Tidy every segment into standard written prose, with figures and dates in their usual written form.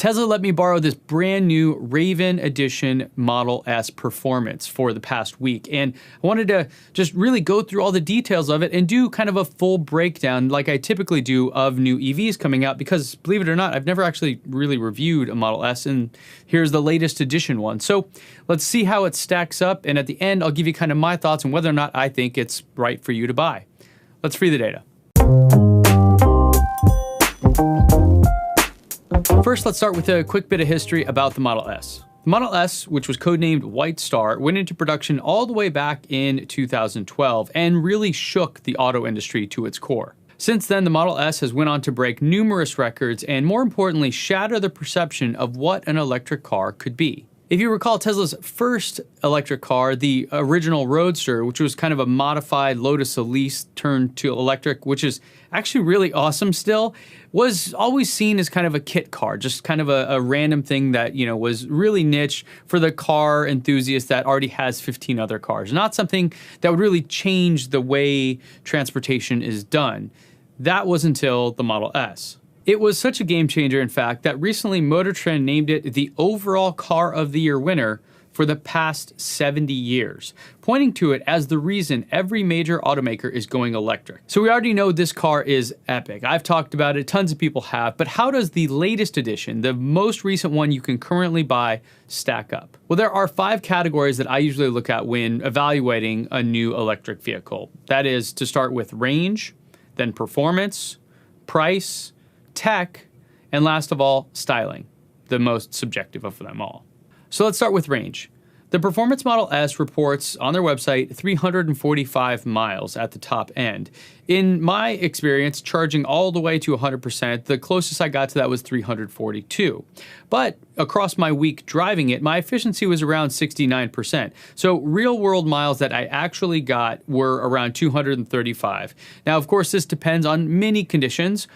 Tesla let me borrow this brand new Raven Edition Model S Performance for the past week, and I wanted to just really go through all the details of it and do kind of a full breakdown like I typically do of new EVs coming out, because believe it or not, I've never actually really reviewed a Model S, and here's the latest edition one. So let's see how it stacks up, and at the end I'll give you kind of my thoughts on whether or not I think it's right for you to buy. Let's free the data. First, let's start with a quick bit of history about the Model S. The Model S, which was codenamed White Star, went into production all the way back in 2012 and really shook the auto industry to its core. Since then, the Model S has went on to break numerous records and, more importantly, shatter the perception of what an electric car could be. If you recall, Tesla's first electric car, the original Roadster, which was kind of a modified Lotus Elise turned to electric, which is actually really awesome still, was always seen as kind of a kit car, just kind of a random thing that, you know, was really niche for the car enthusiast that already has 15 other cars. Not something that would really change the way transportation is done. That was until the Model S. It was such a game changer, in fact, that recently Motor Trend named it the overall Car of the Year winner for the past 70 years, pointing to it as the reason every major automaker is going electric. So we already know this car is epic. I've talked about it, tons of people have, but how does the latest edition, the most recent one you can currently buy, stack up? Well, there are 5 categories that I usually look at when evaluating a new electric vehicle. That is to start with range, then performance, price, tech, and last of all, styling, the most subjective of them all. So let's start with range. The Performance Model S reports on their website 345 miles at the top end. In my experience, charging all the way to 100%, the closest I got to that was 342. But across my week driving it, my efficiency was around 69%. So real world miles that I actually got were around 235. Now, of course, this depends on many conditions.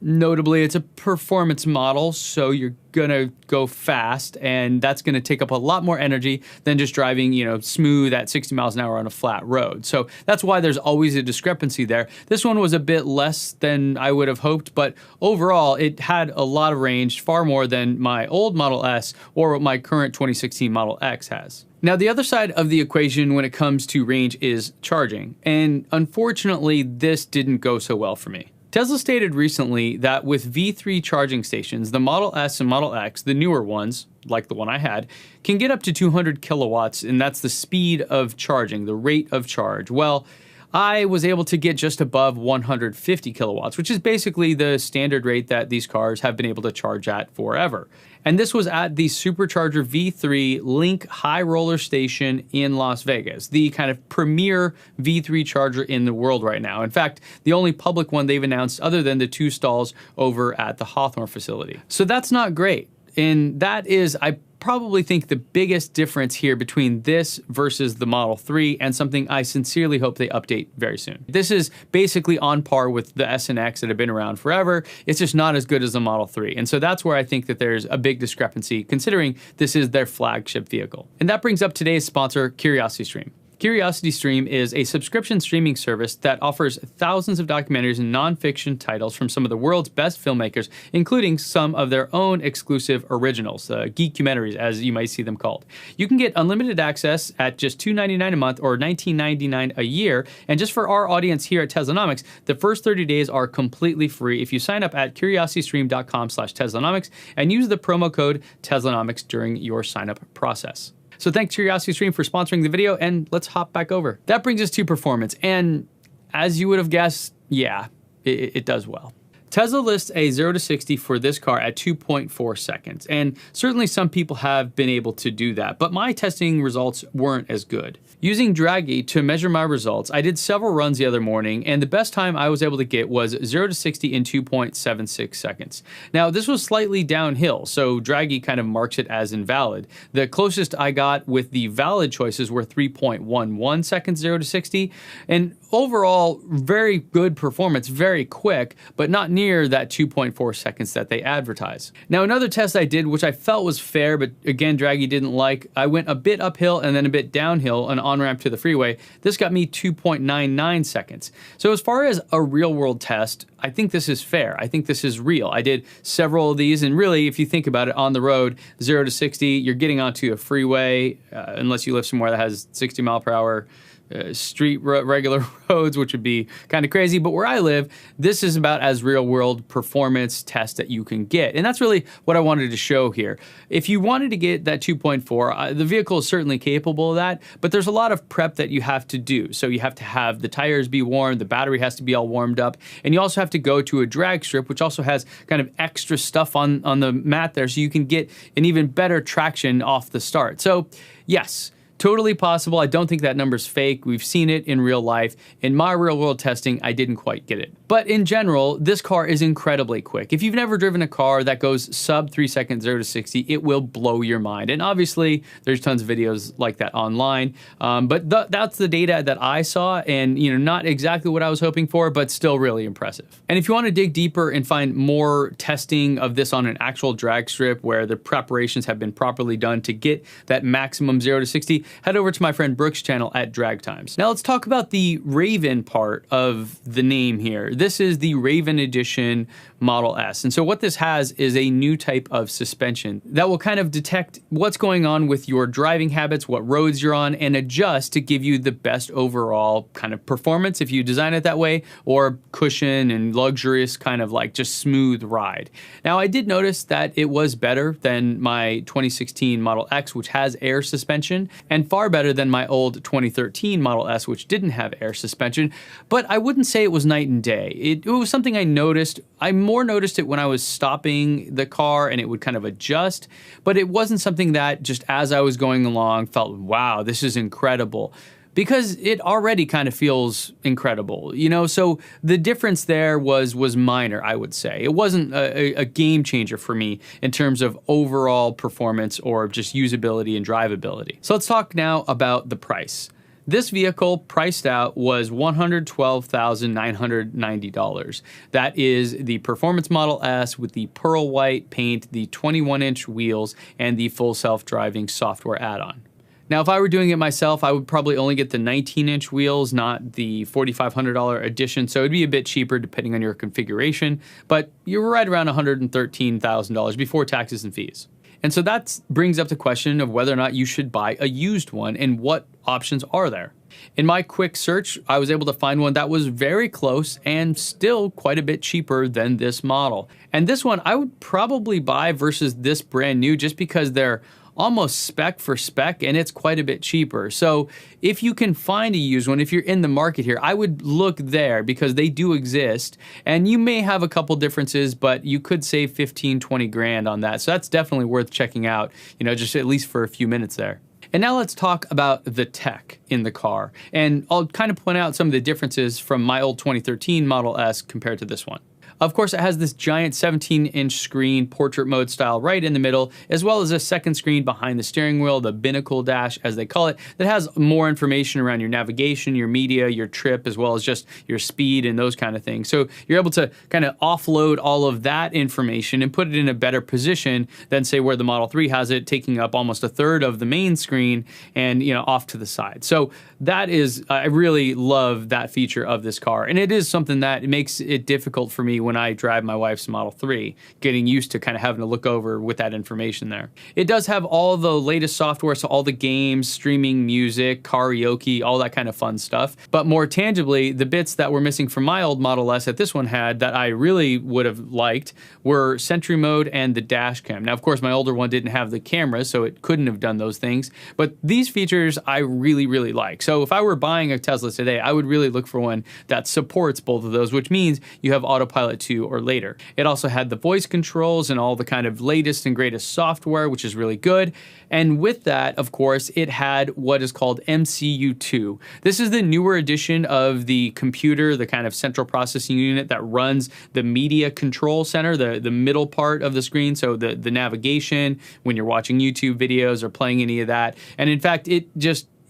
Notably, it's a performance model, so you're gonna go fast, and that's gonna take up a lot more energy than just driving, you know, smooth at 60 miles an hour on a flat road. So that's why there's always a discrepancy there. This one was a bit less than I would have hoped, but overall, it had a lot of range, far more than my old Model S or what my current 2016 Model X has. Now, the other side of the equation when it comes to range is charging, and unfortunately, this didn't go so well for me. Tesla stated recently that with V3 charging stations, the Model S and Model X, the newer ones, like the one I had, can get up to 200 kilowatts, and that's the speed of charging, the rate of charge. Well, I was able to get just above 150 kilowatts, which is basically the standard rate that these cars have been able to charge at forever. And this was at the Supercharger V3 Link High Roller Station in Las Vegas, the kind of premier V3 charger in the world right now. In fact, the only public one they've announced other than the 2 stalls over at the Hawthorne facility. So that's not great. And that is, I probably think, the biggest difference here between this versus the Model 3, and something I sincerely hope they update very soon. This is basically on par with the S and X that have been around forever. It's just not as good as the Model 3. And so that's where I think that there's a big discrepancy, considering this is their flagship vehicle. And that brings up today's sponsor, CuriosityStream. CuriosityStream is a subscription streaming service that offers thousands of documentaries and nonfiction titles from some of the world's best filmmakers, including some of their own exclusive originals, geekumentaries, as you might see them called. You can get unlimited access at just $2.99 a month or $19.99 a year, and just for our audience here at Teslanomics, the first 30 days are completely free if you sign up at curiositystream.com/Teslanomics and use the promo code Teslanomics during your sign-up process. So thanks CuriosityStream for sponsoring the video, and let's hop back over. That brings us to performance, and as you would have guessed, yeah, it does well. Tesla lists a 0 to 60 for this car at 2.4 seconds, and certainly some people have been able to do that, but my testing results weren't as good. Using Dragy to measure my results, I did several runs the other morning, and the best time I was able to get was 0 to 60 in 2.76 seconds. Now, this was slightly downhill, so Dragy kind of marks it as invalid. The closest I got with the valid choices were 3.11 seconds 0 to 60, and overall, very good performance, very quick, but not near that 2.4 seconds that they advertise. Now, another test I did, which I felt was fair, but again, Dragy didn't like, I went a bit uphill and then a bit downhill, an on-ramp to the freeway. This got me 2.99 seconds. So as far as a real-world test, I think this is fair. I think this is real. I did several of these, and really, if you think about it, on the road, 0 to 60, you're getting onto a freeway, unless you live somewhere that has 60 mile per hour regular roads, which would be kind of crazy. But where I live, this is about as real world performance test that you can get. And that's really what I wanted to show here. If you wanted to get that 2.4, the vehicle is certainly capable of that, but there's a lot of prep that you have to do. So you have to have the tires be warm, the battery has to be all warmed up, and you also have to go to a drag strip, which also has kind of extra stuff on the mat there so you can get an even better traction off the start. So yes, totally possible. I don't think that number's fake. We've seen it in real life. In my real world testing, I didn't quite get it. But in general, this car is incredibly quick. If you've never driven a car that goes sub 3 seconds, 0 to 60, it will blow your mind. And obviously, there's tons of videos like that online. But that's the data that I saw, and not exactly what I was hoping for, but still really impressive. And if you want to dig deeper and find more testing of this on an actual drag strip where the preparations have been properly done to get that maximum 0 to 60, head over to my friend Brooks' channel at Drag Times. Now let's talk about the Raven part of the name here. This is the Raven Edition Model S. And so what this has is a new type of suspension that will kind of detect what's going on with your driving habits, what roads you're on, and adjust to give you the best overall kind of performance if you design it that way, or cushion and luxurious kind of like just smooth ride. Now I did notice that it was better than my 2016 Model X, which has air suspension, and far better than my old 2013 Model S, which didn't have air suspension, but I wouldn't say it was night and day. It was something I noticed. I more noticed it when I was stopping the car and it would kind of adjust, but it wasn't something that just as I was going along felt, wow, this is incredible. Because it already kind of feels incredible, So the difference there was minor, I would say. It wasn't a game changer for me in terms of overall performance or just usability and drivability. So let's talk now about the price. This vehicle priced out was $112,990. That is the Performance Model S with the pearl white paint, the 21-inch wheels, and the full self-driving software add-on. Now, if I were doing it myself, I would probably only get the 19-inch wheels, not the $4,500 edition, so it'd be a bit cheaper depending on your configuration, but you're right around $113,000 before taxes and fees. And so that brings up the question of whether or not you should buy a used one and what options are there. In my quick search, I was able to find one that was very close and still quite a bit cheaper than this model. And this one I would probably buy versus this brand new just because they're almost spec for spec, and it's quite a bit cheaper. So if you can find a used one, if you're in the market here, I would look there because they do exist, and you may have a couple differences, but you could save 15, 20 grand on that. So that's definitely worth checking out, just at least for a few minutes there. And now let's talk about the tech in the car. And I'll kind of point out some of the differences from my old 2013 Model S compared to this one. Of course, it has this giant 17-inch screen, portrait mode style, right in the middle, as well as a second screen behind the steering wheel, the binnacle dash, as they call it, that has more information around your navigation, your media, your trip, as well as just your speed and those kind of things. So you're able to kind of offload all of that information and put it in a better position than, say, where the Model 3 has it, taking up almost a third of the main screen and, off to the side. So that is, I really love that feature of this car. And it is something that makes it difficult for me when I drive my wife's Model 3, getting used to kind of having to look over with that information there. It does have all the latest software, so all the games, streaming music, karaoke, all that kind of fun stuff. But more tangibly, the bits that were missing from my old Model S that this one had that I really would have liked were Sentry Mode and the dash cam. Now, of course, my older one didn't have the camera, so it couldn't have done those things. But these features I really, really like. So if I were buying a Tesla today, I would really look for one that supports both of those, which means you have Autopilot 2 or later. It also had the voice controls and all the kind of latest and greatest software, which is really good. And with that, of course, it had what is called MCU2. This is the newer edition of the computer, the kind of central processing unit that runs the media control center, the middle part of the screen, so the navigation, when you're watching YouTube videos or playing any of that. And in fact,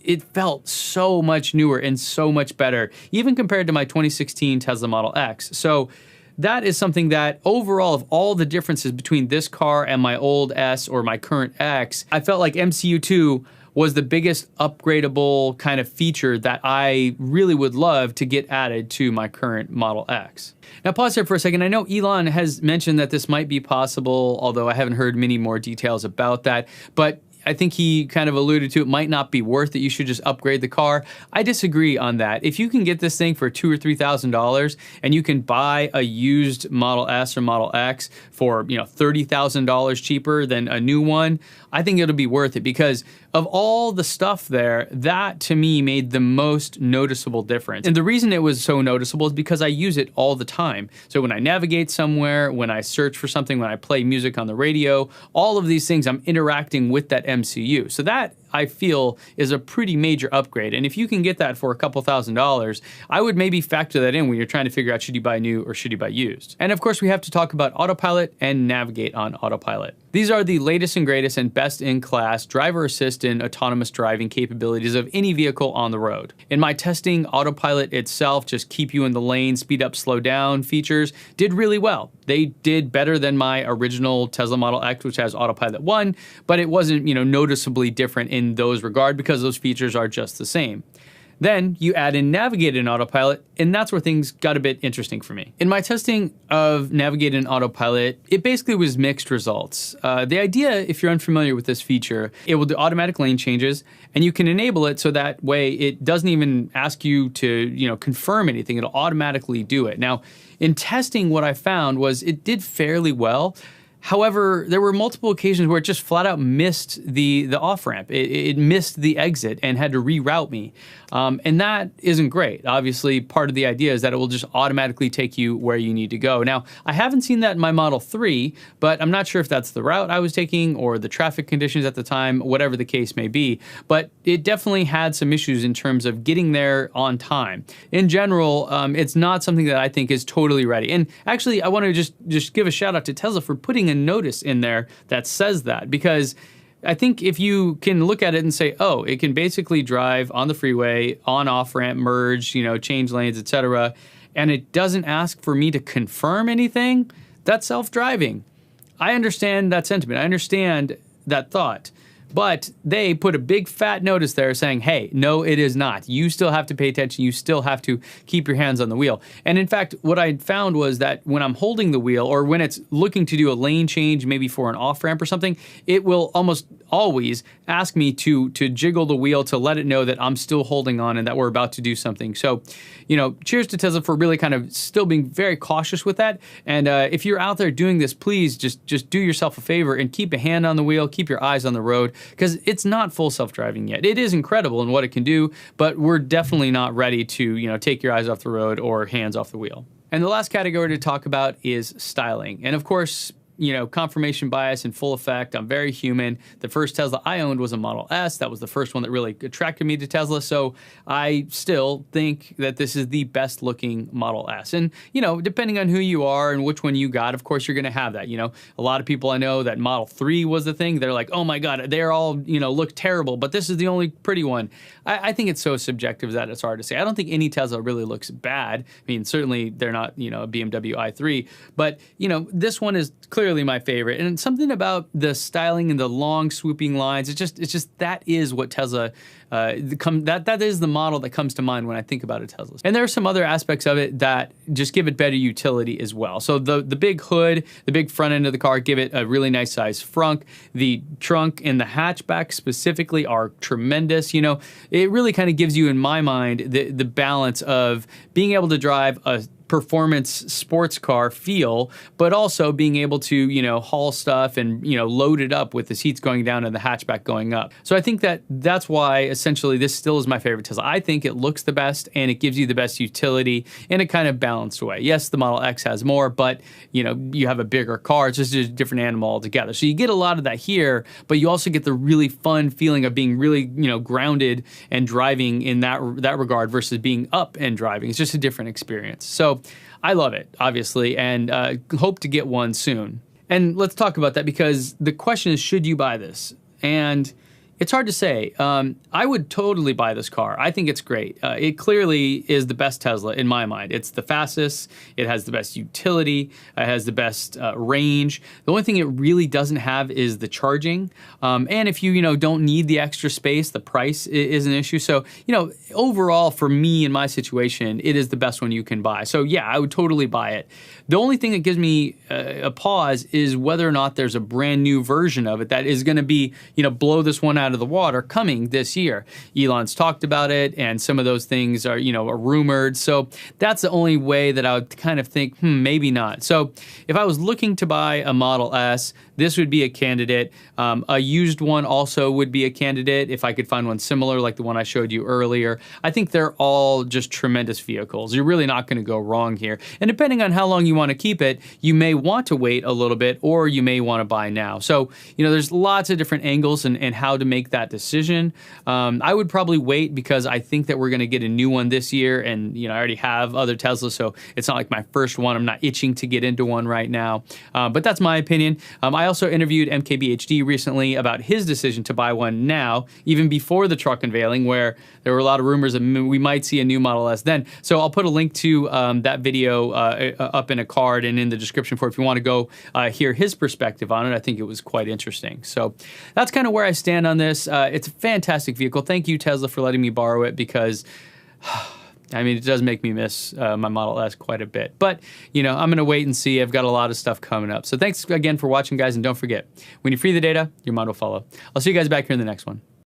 it felt so much newer and so much better, even compared to my 2016 Tesla Model X. So that is something that overall, of all the differences between this car and my old S or my current X, I felt like MCU2 was the biggest upgradable kind of feature that I really would love to get added to my current Model X. Now pause here for a second. I know Elon has mentioned that this might be possible, although I haven't heard many more details about that, but I think he kind of alluded to it might not be worth it. You should just upgrade the car. I disagree on that. If you can get this thing for $2,000 or $3,000 and you can buy a used Model S or Model X for $30,000 cheaper than a new one, I think it'll be worth it, because of all the stuff there, that to me made the most noticeable difference. And the reason it was so noticeable is because I use it all the time. So when I navigate somewhere, when I search for something, when I play music on the radio, all of these things, I'm interacting with that MCU. So that, I feel, is a pretty major upgrade. And if you can get that for a couple $1,000s, I would maybe factor that in when you're trying to figure out, should you buy new or should you buy used? And of course, we have to talk about Autopilot and Navigate on Autopilot. These are the latest and greatest and best in class driver assist and autonomous driving capabilities of any vehicle on the road. In my testing, Autopilot itself, just keep you in the lane, speed up, slow down features, did really well. They did better than my original Tesla Model X, which has Autopilot 1, but it wasn't, noticeably different in those regard because those features are just the same. Then you add in Navigate in Autopilot, and that's where things got a bit interesting for me. In my testing of Navigate in Autopilot, it basically was mixed results. The idea, if you're unfamiliar with this feature, it will do automatic lane changes, and you can enable it so that way it doesn't even ask you to, confirm anything. It'll automatically do it. Now, in testing, what I found was it did fairly well. However, there were multiple occasions where it just flat out missed the off-ramp. It missed the exit and had to reroute me. And that isn't great. Obviously, part of the idea is that it will just automatically take you where you need to go. Now, I haven't seen that in my Model 3, but I'm not sure if that's the route I was taking or the traffic conditions at the time, whatever the case may be. But it definitely had some issues in terms of getting there on time. In general, it's not something that I think is totally ready. And actually, I want to just give a shout out to Tesla for putting a notice in there that says that, because I think if you can look at it and say, oh, it can basically drive on the freeway, on off-ramp, merge, change lanes, etc., and it doesn't ask for me to confirm anything, that's self-driving. I understand that sentiment. I understand that thought. But they put a big fat notice there saying, hey, no, it is not. You still have to pay attention. You still have to keep your hands on the wheel. And in fact, what I found was that when I'm holding the wheel, or when it's looking to do a lane change, maybe for an off-ramp or something, it will almost always ask me to jiggle the wheel to let it know that I'm still holding on and that we're about to do something. So, cheers to Tesla for really kind of still being very cautious with that. And if you're out there doing this, please just do yourself a favor and keep a hand on the wheel, keep your eyes on the road, because it's not full self-driving yet. It is incredible in what it can do, but we're definitely not ready to, take your eyes off the road or hands off the wheel. And the last category to talk about is styling. And of course, confirmation bias in full effect. I'm very human. The first Tesla I owned was a Model S. That was the first one that really attracted me to Tesla. So I still think that this is the best looking Model S. And, depending on who you are and which one you got, of course, you're going to have that. A lot of people I know that Model 3 was the thing. They're like, oh my God, they're all, look terrible, but this is the only pretty one. I think it's so subjective that it's hard to say. I don't think any Tesla really looks bad. I mean, certainly they're not, a BMW i3, but, this one is clearly my favorite. And something about the styling and the long swooping lines, it's just that is what Tesla that is the model that comes to mind when I think about a Tesla. And there are some other aspects of it that just give it better utility as well. So the big hood, the big front end of the car give it a really nice size frunk. The trunk and the hatchback specifically are tremendous. It really kind of gives you, in my mind, the balance of being able to drive a performance sports car feel, but also being able to, haul stuff and, load it up with the seats going down and the hatchback going up. So I think that's why essentially this still is my favorite Tesla. I think it looks the best and it gives you the best utility in a kind of balanced way. Yes, the Model X has more, but you have a bigger car. It's just a different animal altogether. So you get a lot of that here, but you also get the really fun feeling of being really, grounded and driving in that regard versus being up and driving. It's just a different experience. So I love it, obviously, and hope to get one soon. And let's talk about that, because the question is, should you buy this? And, It's hard to say. I would totally buy this car. I think it's great. It clearly is the best Tesla in my mind. It's the fastest. It has the best utility. It has the best range. The only thing it really doesn't have is the charging. And if you don't need the extra space, the price is an issue. So overall, for me in my situation, it is the best one you can buy. So yeah, I would totally buy it. The only thing that gives me a pause is whether or not there's a brand new version of it that is going to be blow this one out of the water coming this year. Elon's talked about it, and some of those things are rumored. So that's the only way that I would kind of think, maybe not. So if I was looking to buy a Model S, this would be a candidate. A used one also would be a candidate if I could find one similar like the one I showed you earlier. I think they're all just tremendous vehicles. You're really not going to go wrong here. And depending on how long you want to keep it, you may want to wait a little bit, or you may want to buy now. So, there's lots of different angles and how to make that decision. I would probably wait because I think that we're going to get a new one this year, and I already have other Teslas, so it's not like my first one. I'm not itching to get into one right now. But that's my opinion. I also interviewed MKBHD recently about his decision to buy one now, even before the truck unveiling, where there were a lot of rumors that we might see a new Model S then. So I'll put a link to that video up in a card and in the description for if you want to go hear his perspective on it. I think it was quite interesting. So that's kind of where I stand on this. It's a fantastic vehicle. Thank you, Tesla, for letting me borrow it, because it does make me miss my Model S quite a bit. But, I'm going to wait and see. I've got a lot of stuff coming up. So thanks again for watching, guys. And don't forget, when you free the data, your mind will follow. I'll see you guys back here in the next one.